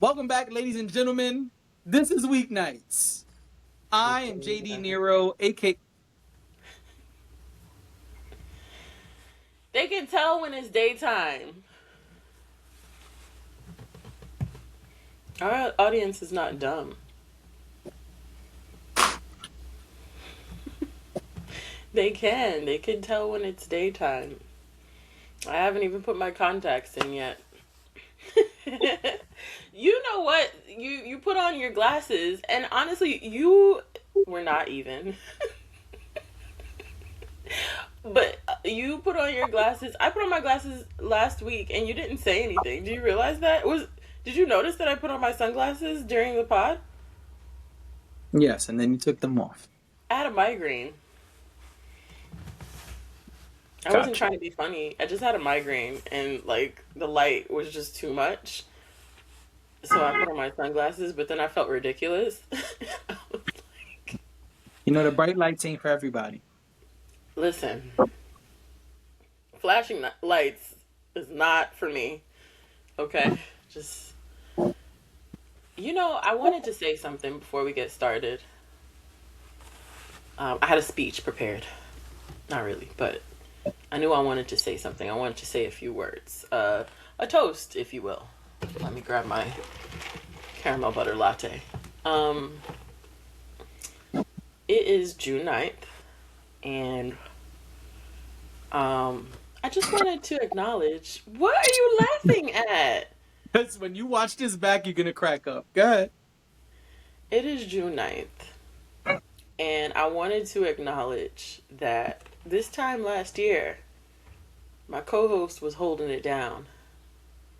Welcome back, ladies and gentlemen. This is Weeknights. I am JD Nero, aka. They can tell when it's daytime. Our audience is not dumb. They can. They can tell when it's daytime. I haven't even put my contacts in yet. You know what? You put on your glasses, and honestly, you were not even. But you put on your glasses. I put on my glasses last week, and you didn't say anything. Do you realize that? Did you notice that I put on my sunglasses during the pod? Yes, and then you took them off. I had a migraine. I wasn't Gotcha. trying to be funny. I just had a migraine, and like the light was just too much. So I put on my sunglasses, but then I felt ridiculous. I was like, You know, the bright lights ain't for everybody. listen, flashing lights is not for me. Okay, just I wanted to say something before we get started. I had a speech prepared. Not really, but I knew I wanted to say something. I wanted to say a few words. A toast, if you will. Let me grab my caramel butter latte. Um, it is June 9th, and I just wanted to acknowledge, what are you laughing at? Because when you watch this back, you're going to crack up. Go ahead. It is June 9th, and I wanted to acknowledge that this time last year, my co-host was holding it down.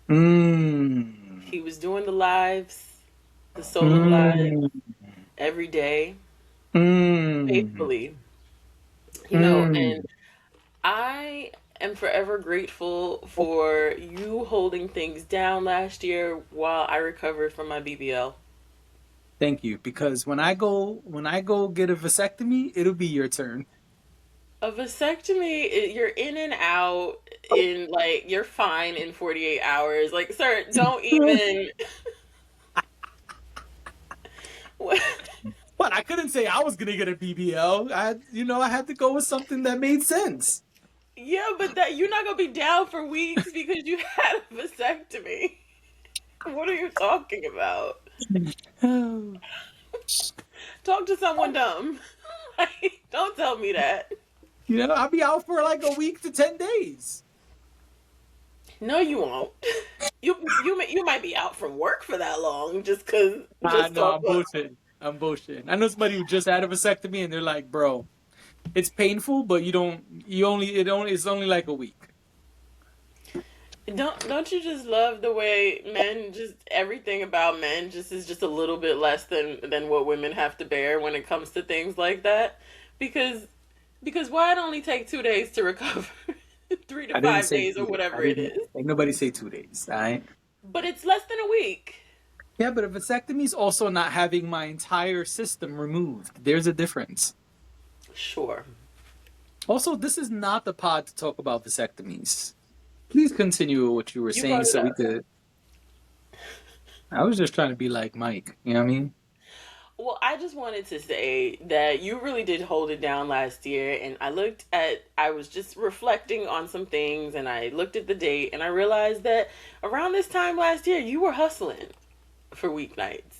Mmm. He was doing the lives, the solo lives Mmm. every day, Mmm. faithfully, Mmm. and I am forever grateful for you holding things down last year while I recovered from my BBL. Thank you. Because when I go get a vasectomy, it'll be your turn. A vasectomy, you're in and out in like you're fine in 48 hours. Like, sir, don't even. But I couldn't say I was gonna get a BBL. I had to go with something that made sense. Yeah, but that you're not gonna be down for weeks because you had a vasectomy. What are you talking about? Talk to someone dumb. Like, don't tell me that. I'll be out for like a week to 10 days. No, you won't. You might be out from work for that long just cause just No, talk I'm about. bullshitting. I'm bullshitting. I know somebody who just had a vasectomy, and they're like, "Bro, it's painful, but you don't. It's only like a week." Don't you just love the way men, just everything about men just is just a little bit less than what women have to bear when it comes to things like that? Because because why it only take 2 days to recover? Three to I didn't five say days or 2 days. I whatever it didn't. is. Ain't nobody say 2 days. All right. But it's less than a week. Yeah, but a vasectomy is also not having my entire system removed. There's a difference. Sure. Also, this is not the pod to talk about vasectomies. Please continue with what you were You saying brought it so we up. could. I was just trying to be like Mike. You know what I mean? Well, I just wanted to say that you really did hold it down last year. And I was just reflecting on some things and I looked at the date and I realized that around this time last year, you were hustling for weeknights,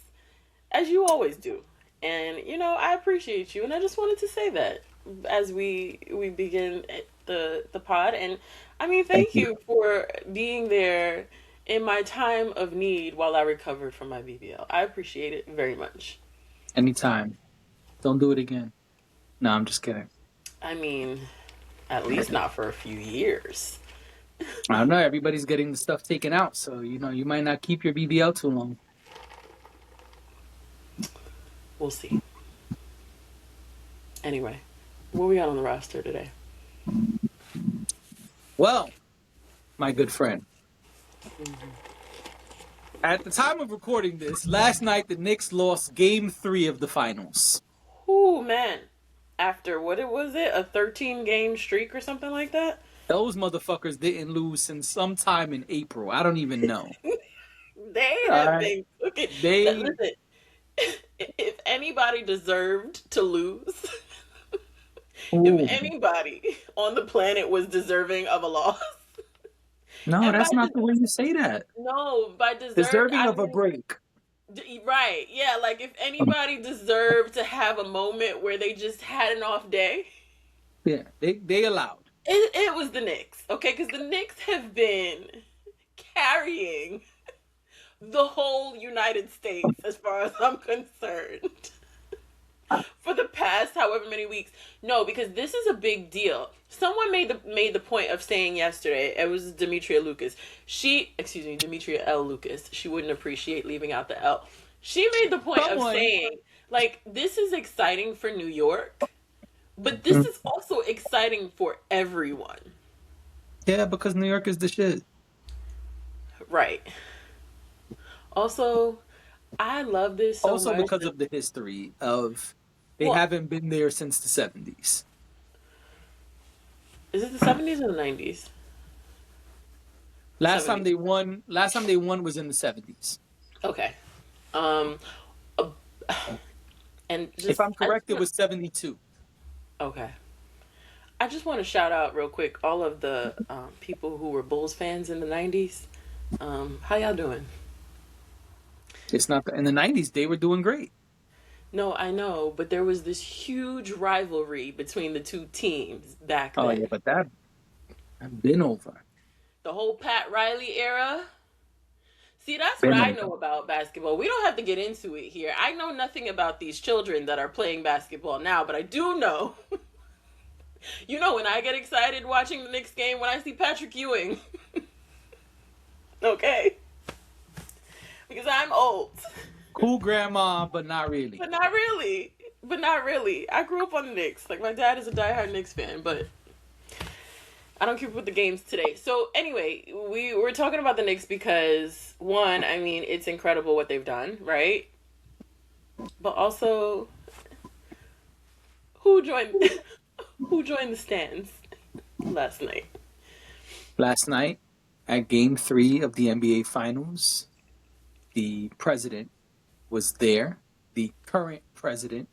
as you always do. And, I appreciate you. And I just wanted to say that as we begin the pod. And I mean, Thank thank you. you for being there in my time of need while I recovered from my BBL. I appreciate it very much. Anytime. Don't do it again. No, I'm just kidding. I mean, at least not for a few years. I don't know. Everybody's getting the stuff taken out, so you might not keep your BBL too long. We'll see. Anyway, what we got on the roster today? Well, my good friend, at the time of recording this, last night the Knicks lost Game 3 of the finals. Ooh, man. After what it was it? A 13 game streak or something like that? Those motherfuckers didn't lose since sometime in April. I don't even know. They All have right. been cooking. They Listen, if anybody deserved to lose, if Ooh. anybody on the planet was deserving of a loss, No, and by that's not the way you say that. no, by deserved, Deserving I of a mean break. right, yeah. Like if anybody deserved to have a moment where they just had an off day, Yeah, they allowed. it was the Knicks, okay? Because the Knicks have been carrying the whole United States, as far as I'm concerned, for the past however many weeks. No, because this is a big deal. Someone made the point of saying yesterday. It was Demetria Lucas. Demetria L. Lucas. She wouldn't appreciate leaving out the L. She made the point of Someone. saying, like, this is exciting for New York, but this is also exciting for everyone. Yeah, because New York is the shit. Right. Also, I love this so Also much. because of the history of they Well, haven't been there since the 70s. is it the 70s or the 90s? Last 70s. time they won was in the 70s. Okay. Um, uh, and If just I'm I just correct, it want was 72. okay. I just want to shout out real quick all of the people who were Bulls fans in the '90s. How y'all doing? It's not in the 90s they were doing great. No, I know, but there was this huge rivalry between the two teams back Oh yeah, then. but that I've been over. The whole Pat Riley era. See, that's what Been I over. know about basketball. We don't have to get into it here. I know nothing about these children that are playing basketball now, but I do know. You know, when I get excited watching the Knicks game, when I see Patrick Ewing, okay? Because I'm old. Cool grandma, but not really. But not really. But not really. I grew up on the Knicks. Like, my dad is a diehard Knicks fan, but I don't keep up with the games today. So, anyway, we were talking about the Knicks because, one, I mean, it's incredible what they've done, right? But also, who joined who joined the stands last night? Last night at game 3 of the NBA Finals, the president was there. The current president,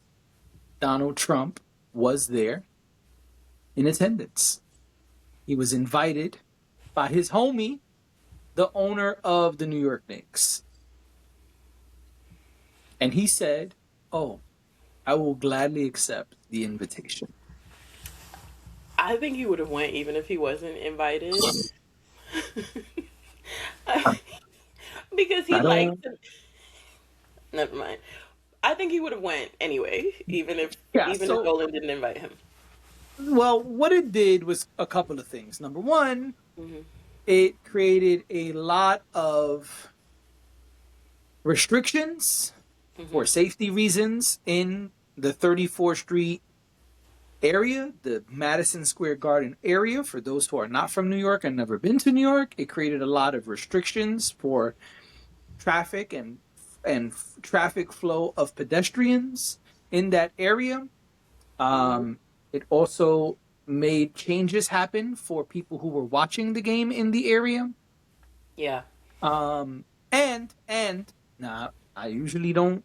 Donald Trump, was there in attendance. He was invited by his homie, the owner of the New York Knicks. And he said, "Oh, I will gladly accept the invitation." I think he would have went even if he wasn't invited. Because he I likes don't. never mind. I think he would have went anyway, Yeah, even if so, Dolan didn't invite him. well, what it did was a couple of things. Number one, Hmm. it created a lot of restrictions Hmm. for safety reasons in the 34th Street area, the Madison Square Garden area. For those who are not from New York and never been to New York, it created a lot of restrictions for traffic and traffic flow of pedestrians in that area. Hmm. It also made changes happen for people who were watching the game in the area. Yeah. And now I usually don't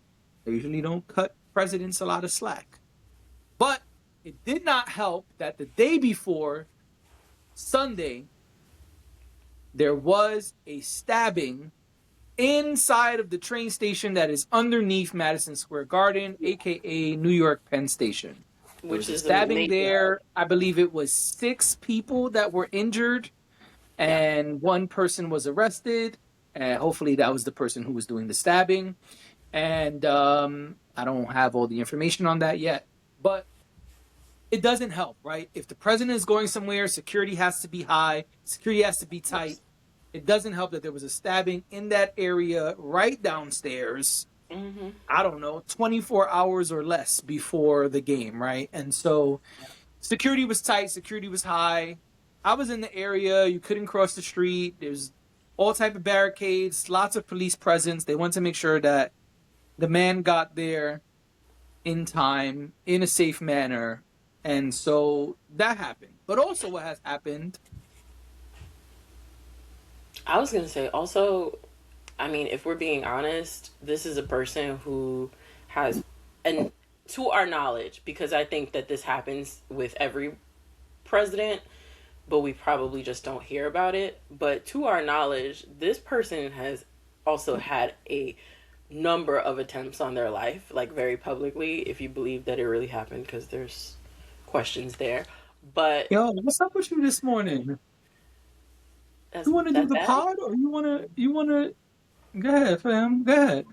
cut presidents a lot of slack. But it did not help that the day before Sunday there was a stabbing inside of the train station that is underneath Madison Square Garden, aka New York Penn Station. There Which was a is a stabbing major. there. I believe it was 6 people that were injured, Yeah. and one person was arrested. And hopefully, that was the person who was doing the stabbing. And I don't have all the information on that yet, but it doesn't help, right? If the president is going somewhere, security has to be high, security has to be tight. It doesn't help that there was a stabbing in that area right downstairs. Hmm. I don't know, 24 hours or less before the game, right? And so security was tight, security was high. I was in the area, you couldn't cross the street. There's all type of barricades, lots of police presence. They wanted to make sure that the man got there in time, in a safe manner. And so that happened. But also what has happened, I was gonna say also I mean, if we're being honest, this is a person who has, and to our knowledge, because I think that this happens with every president, but we probably just don't hear about it. But to our knowledge, this person has also had a number of attempts on their life, like very publicly, if you believe that it really happened, because there's questions there. But Yo, what's up with you this morning? that's You want to do that the bad. pod, or you want to? Go ahead, fam. Go ahead.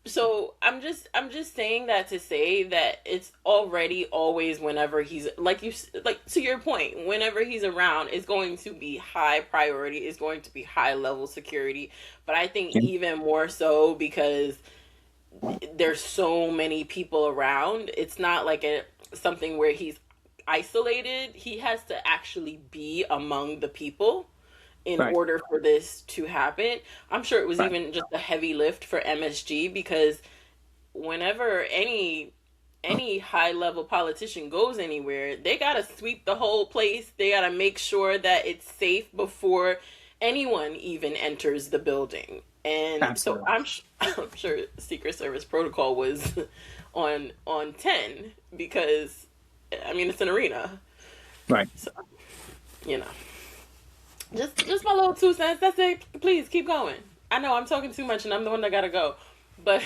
So I'm just saying that to say that it's already always whenever he's like like to your point, whenever he's around, it's going to be high priority, it's going to be high level security. But I think Yeah. even more so because there's so many people around. It's not like a something where he's isolated. He has to actually be among the people in Right, order for this to happen. I'm sure it was right. even just a heavy lift for MSG because whenever any high level politician goes anywhere, they got to sweep the whole place. They got to make sure that it's safe before anyone even enters the building. And so Absolutely. I'm sure Secret Service protocol was on 10 because I mean it's an arena. Right. So, you know. Just my little 2 cents. That's it. Please keep going. I know I'm talking too much and I'm the one that got to go. But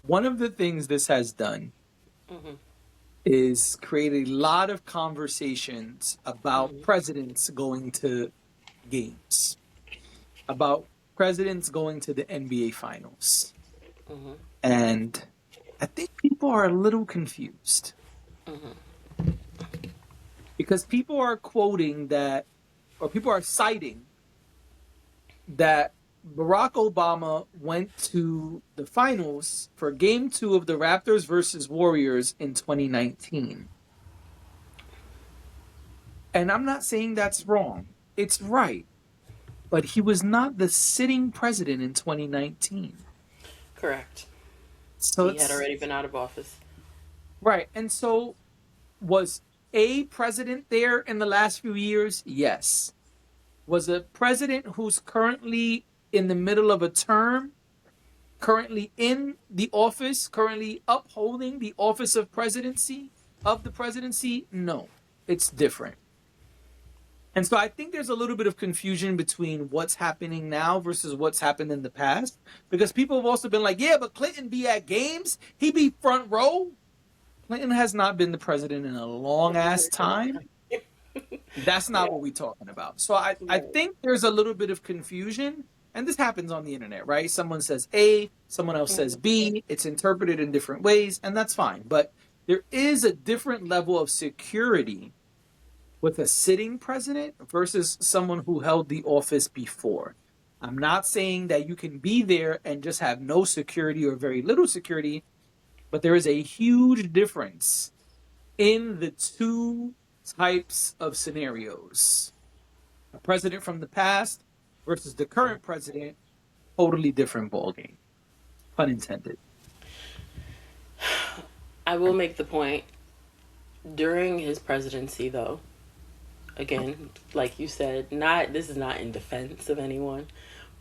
One of the things this has done mhm, is create a lot of conversations about mhm, presidents going to games, about presidents going to the NBA finals. mhm, And I think people are a little confused mhm, because people are quoting that, or people are citing that Barack Obama went to the finals for game two of the Raptors versus Warriors in 2019. And I'm not saying that's wrong, it's right. But he was not the sitting president in 2019. correct. So He had it's already been out of office. right. And so was a president there in the last few years? Yes. Was a president who's currently in the middle of a term, currently in the office, currently upholding the office of presidency of the presidency? No, it's different. And so I think there's a little bit of confusion between what's happening now versus what's happened in the past. Because people have also been like, yeah, but Clinton be at games. He be front row. Clinton has not been the president in a long In a ass very long time. time. That's Yeah. not what we're talking about. So I Right. think there's a little bit of confusion. And this happens on the internet, right? Someone says A, someone else says Mhm. B. It's interpreted in different ways, and that's fine. But there is a different level of security with a sitting president versus someone who held the office before. I'm not saying that you can be there and just have no security or very little security, but there is a huge difference in the two types of scenarios. A president from the past versus the current president, totally different ballgame. Pun intended. I will make the point during his presidency, though. Again, like you said, not this is not in defense of anyone,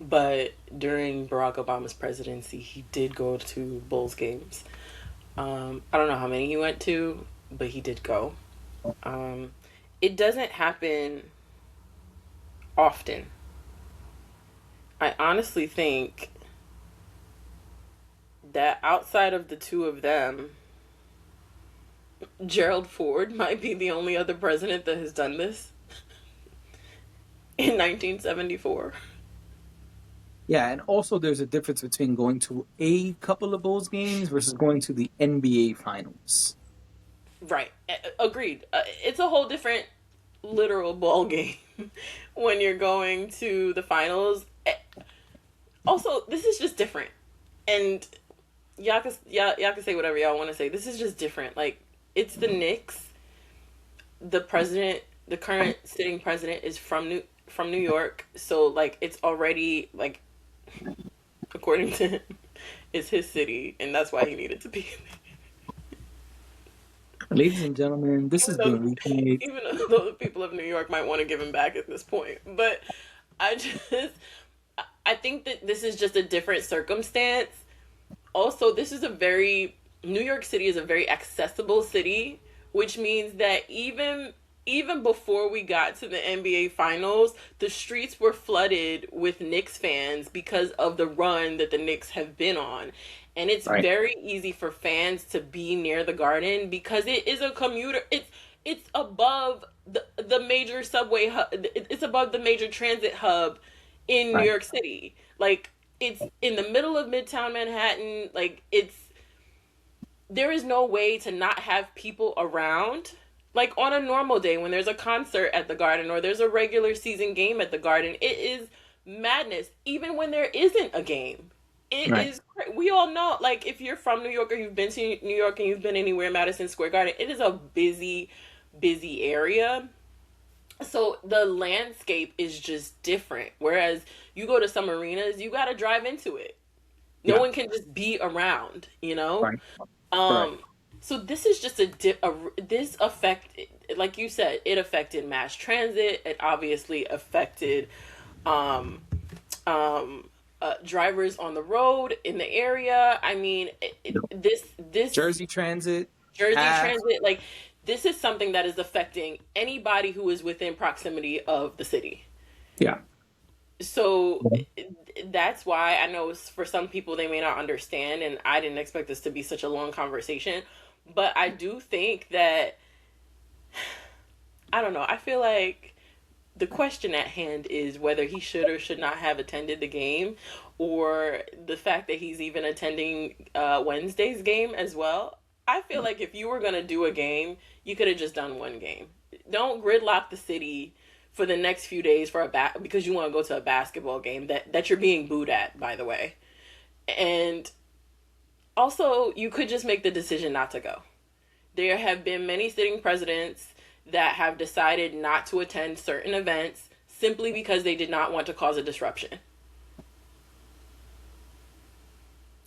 but during Barack Obama's presidency, he did go to Bulls games. I don't know how many he went to, but he did go. Um, it doesn't happen often. I honestly think that outside of the two of them, Gerald Ford might be the only other president that has done this in 1974. Yeah, and also there's a difference between going to a couple of Bulls games versus going to the NBA finals. Right. Agreed. It's a whole different literal ball game when you're going to the finals. Also, this is just different. And y'all can say whatever y'all want to say. This is just different. Like it's the Knicks. The president, the current sitting president, is from New York. So like it's already like according to him, it's his city, and that's why he needed to be. Ladies and gentlemen, this Even has though, been Weeknights. even though the people of New York might want to give him back at this point, but I just, I think that this is just a different circumstance. Also, this is a very New York City is a very accessible city, which means that even before we got to the NBA finals, the streets were flooded with Knicks fans because of the run that the Knicks have been on. And it's Right, very easy for fans to be near the Garden because it is a commuter it's above the major subway hub, it's above the major transit hub in New right, York City. Like it's in the middle of Midtown Manhattan. Like it's there is no way to not have people around. Like on a normal day when there's a concert at the Garden or there's a regular season game at the Garden, it is madness. Even when there isn't a game, it right. is. We all know, like if you're from New York or you've been to New York and you've been anywhere in Madison Square Garden, it is a busy, busy area. So the landscape is just different. Whereas you go to some arenas, you got to drive into it. No Yeah, one can just be around, you know? right, correct. Um, so this is just this affect, like you said, it affected mass transit. It obviously affected um, drivers on the road in the area. I mean, this Jersey Transit, Jersey half. Transit, like this is something that is affecting anybody who is within proximity of the city. Yeah, So that's why I know for some people they may not understand, and I didn't expect this to be such a long conversation, but I do think that I don't know. I feel like the question at hand is whether he should or should not have attended the game, or the fact that he's even attending Wednesday's game as well. I feel like if you were gonna do a game, you could have just done one game. Don't gridlock the city for the next few days for because you want to go to a basketball game that you're being booed at, by the way. And also, you could just make the decision not to go. There have been many sitting presidents that have decided not to attend certain events simply because they did not want to cause a disruption.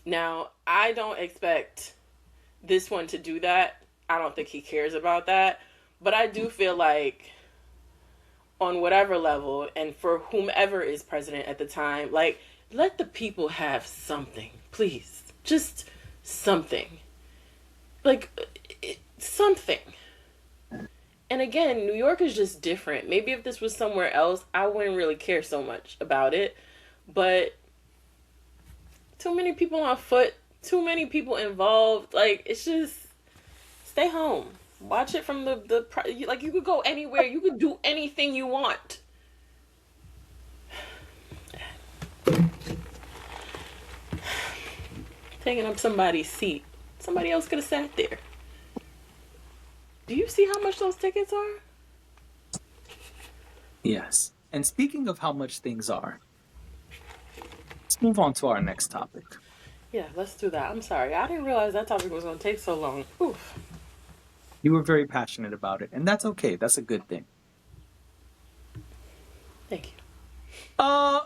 Now, I don't expect this one to do that. I don't think he cares about that. But I do feel like on whatever level and for whomever is president at the time, like let the people have something, please. Just something. Like something. And again, New York is just different. Maybe if this was somewhere else, I wouldn't really care so much about it. But too many people on foot, too many people involved. Like it's just stay home. Watch it from the like you could go anywhere. You could do anything you want. Taking up somebody's seat. Somebody else could have sat there. Do you see how much those tickets are? yes. And speaking of how much things are, let's move on to our next topic. Yeah, let's do that. I'm sorry. I didn't realize that topic was going to take so long. Oof. You were very passionate about it, and that's okay. That's a good thing. Thank you. Uh,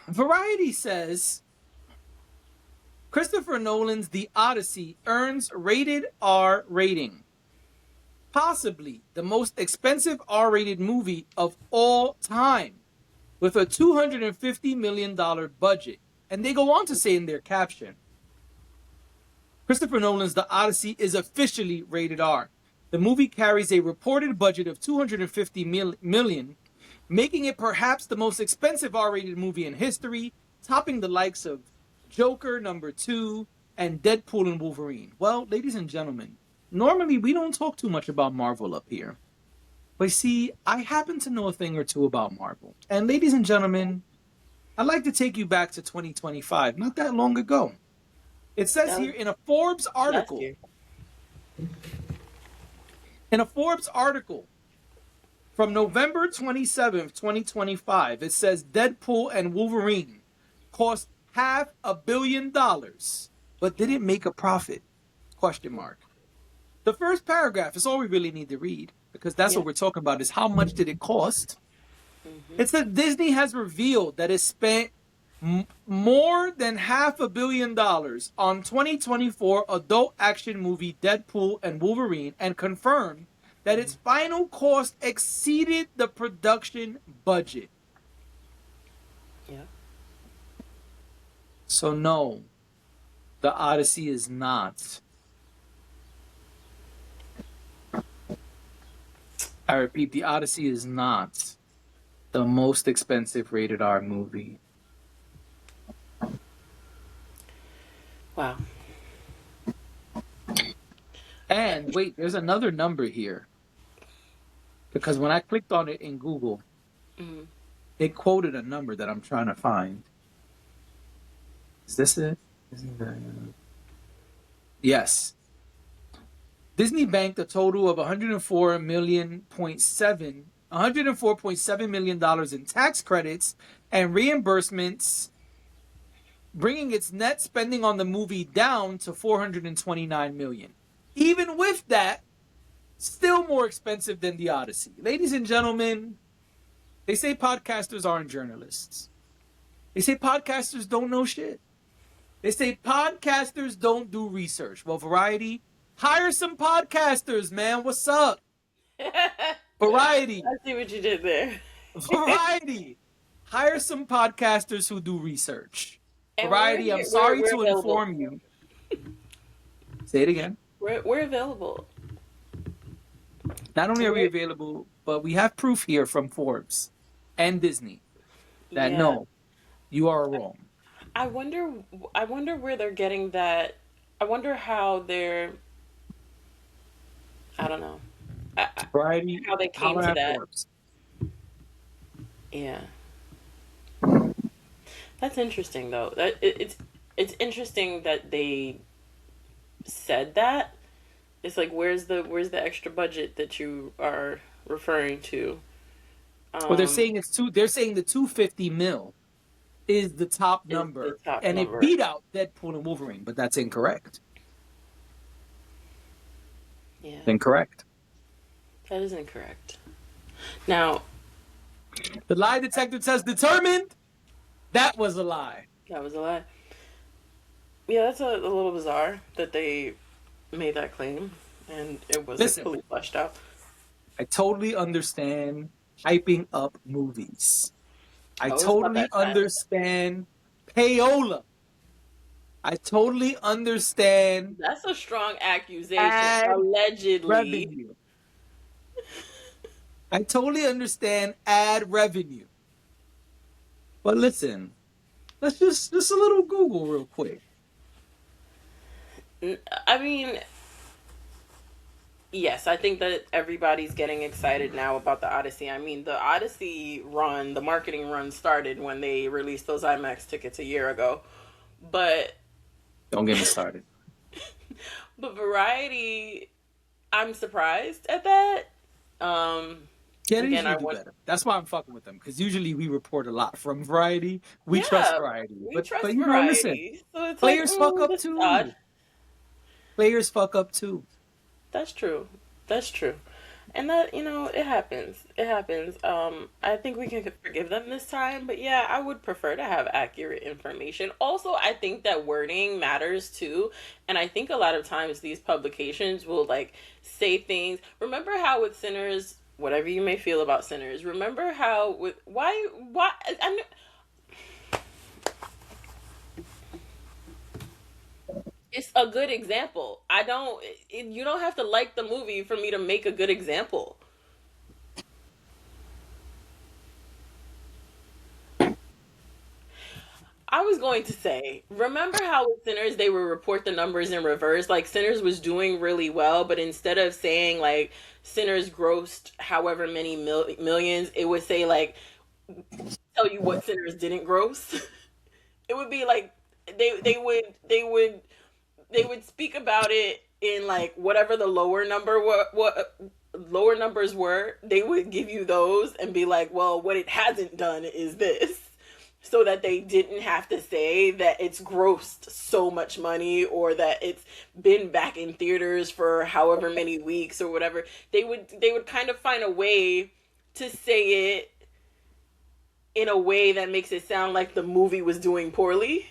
Variety says Christopher Nolan's The Odyssey earns rated R rating. Possibly the most expensive R-rated movie of all time, with a $250 million budget. And they go on to say in their caption, Christopher Nolan's The Odyssey is officially rated R. The movie carries a reported budget of $250 million, making it perhaps the most expensive R-rated movie in history, topping the likes of Joker #2 and Deadpool and Wolverine. Well, ladies and gentlemen, normally we don't talk too much about Marvel up here. But see, I happen to know a thing or two about Marvel. And ladies and gentlemen, I'd like to take you back to 2025, not that long ago. It says here in a Forbes article, from November 27th, 2025, it says Deadpool and Wolverine cost $500 million, but didn't make a profit? Question mark. The first paragraph is all we really need to read, because that's what we're talking about, is how much did it cost? It said Disney has revealed that it spent more than $500 million on 2024 adult action movie Deadpool and Wolverine, and confirmed that its final cost exceeded the production budget. Yeah. So no, the Odyssey is not. I repeat, the Odyssey is not the most expensive rated R movie. Wow. And wait, there's another number here. Because when I clicked on it in Google, Mhm. it quoted a number that I'm trying to find. Is this it? Yes. Disney banked a total of $104.7 million in tax credits and reimbursements, bringing its net spending on the movie down to $429 million. Even with that, still more expensive than the Odyssey. Ladies and gentlemen, they say podcasters aren't journalists. They say podcasters don't know shit. They say podcasters don't do research. Well, Variety, hire some podcasters, man. What's up? Variety. I see what you did there. Variety. Hire some podcasters who do research. And Variety, I'm sorry we're to available. inform you. Say it again. We're available. Not only are we available, but we have proof here from Forbes and Disney that Yeah. no, you are wrong. I wonder where they're getting that. I wonder how they're, I don't know. Variety, How they came holler to at that. Forbes. Yeah. That's interesting though. It's interesting that they said that. It's like where's the extra budget that you are referring to? Well, they're saying they're saying the 250 mil is the top number, and number. it beat out Deadpool and Wolverine, but that's incorrect. Yeah. Incorrect. That is incorrect. Now, the lie detector says determined. That was a lie. That was a lie. Yeah, that's a little bizarre that they made that claim and it wasn't fully fleshed out. I totally understand hyping up movies. I totally understand payola. I totally understand. That's a strong accusation. Allegedly. Revenue. I totally understand ad revenue. But listen, let's just a little Google real quick. I mean, yes, I think that everybody's getting excited now about the Odyssey. I mean, the Odyssey run, the marketing run started when they released those IMAX tickets a year ago. But don't get me started. But Variety, I'm surprised at that. Yeah, they usually do better. That's why I'm fucking with them, because usually we report a lot from Variety. We trust Variety. But you know, listen, so players fuck up too. Players fuck up too. That's true. That's true. And that, you know, it happens. It happens. I think we can forgive them this time, but yeah, I would prefer to have accurate information. Also, I think that wording matters too, and I think a lot of times these publications will like say things. Remember how with Sinners, whatever you may feel about Sinners, remember how with why I know. It's a good example. You don't have to like the movie for me to make a good example. I was going to say, remember how with Sinners they would report the numbers in reverse? Like Sinners was doing really well, but instead of saying like Sinners grossed however many millions, it would say like tell you what Sinners didn't gross. It would be like they would speak about it in like whatever the lower number what lower numbers were. They would give you those and be like, well, what it hasn't done is this, so that they didn't have to say that it's grossed so much money or that it's been back in theaters for however many weeks or whatever. They would kind of find a way to say it in a way that makes it sound like the movie was doing poorly,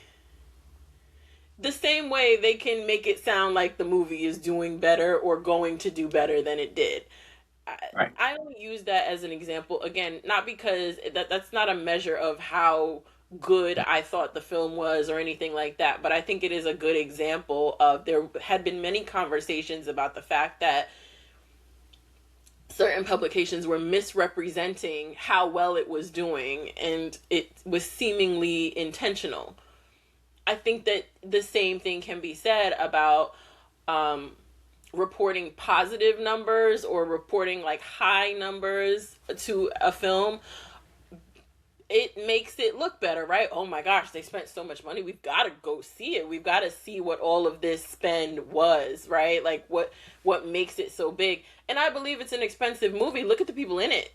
the same way they can make it sound like the movie is doing better or going to do better than it did. I, Right. I only use that as an example, again, not because that's not a measure of how good I thought the film was or anything like that, but I think it is a good example of, there had been many conversations about the fact that certain publications were misrepresenting how well it was doing, and it was seemingly intentional. I think that the same thing can be said about um, reporting positive numbers or reporting like high numbers to a film. It makes it look better, right? Oh my gosh, they spent so much money. We've got to go see it. We've got to see what all of this spend was, right? Like what makes it so big. And I believe it's an expensive movie. Look at the people in it.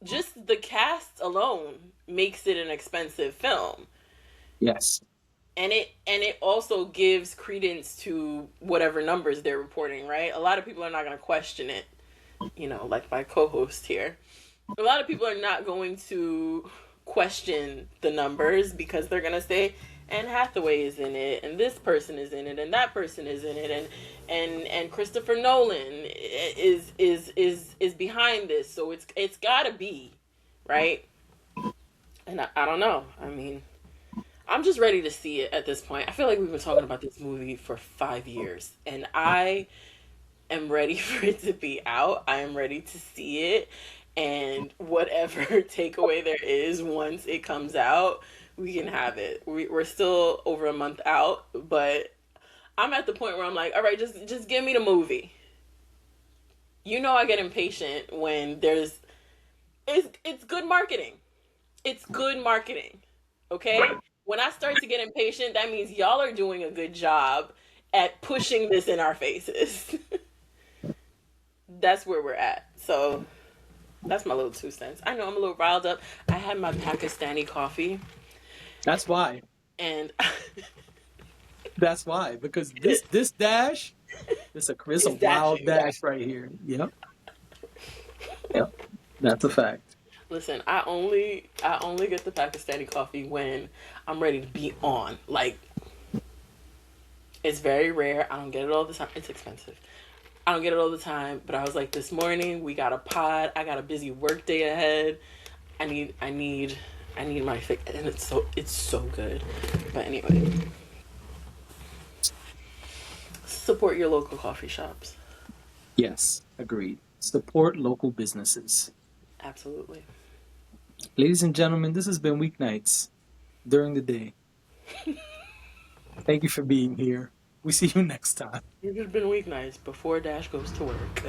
Just the cast alone makes it an expensive film. Yes. And it also gives credence to whatever numbers they're reporting, right? A lot of people are not going to question it, like my co-host here. A lot of people are not going to question the numbers because they're going to say Anne Hathaway is in it, and this person is in it, and that person is in it, and Christopher Nolan is behind this, so it's got to be, right? And I don't know. I mean, I'm just ready to see it at this point. I feel like we've been talking about this movie for 5 years, and I am ready for it to be out. I am ready to see it, and whatever takeaway there is once it comes out, we can have it. We're still over a month out, but I'm at the point where I'm like, all right, just give me the movie. I get impatient when it's good marketing. It's good marketing. Okay? Right. When I start to get impatient, that means y'all are doing a good job at pushing this in our faces. That's where we're at. So that's my little 2 cents. I know I'm a little riled up. I had my Pakistani coffee, That's why. and That's why. Because this dash, it's a it's wild dashing. dash right here. Yep. Yep. That's a fact. Listen, I only get the Pakistani coffee when I'm ready to be on. Like, it's very rare. I don't get it all the time. It's expensive. I don't get it all the time, but I was like, this morning we got a pod. I got a busy work day ahead. I need my fix, and it's so good. But anyway, support your local coffee shops. Yes. Agreed. Support local businesses. Absolutely. Ladies and gentlemen, this has been Weeknights during the day. Thank you for being here. We see you next time. It has been weeknights before Dash goes to work.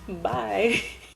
Bye.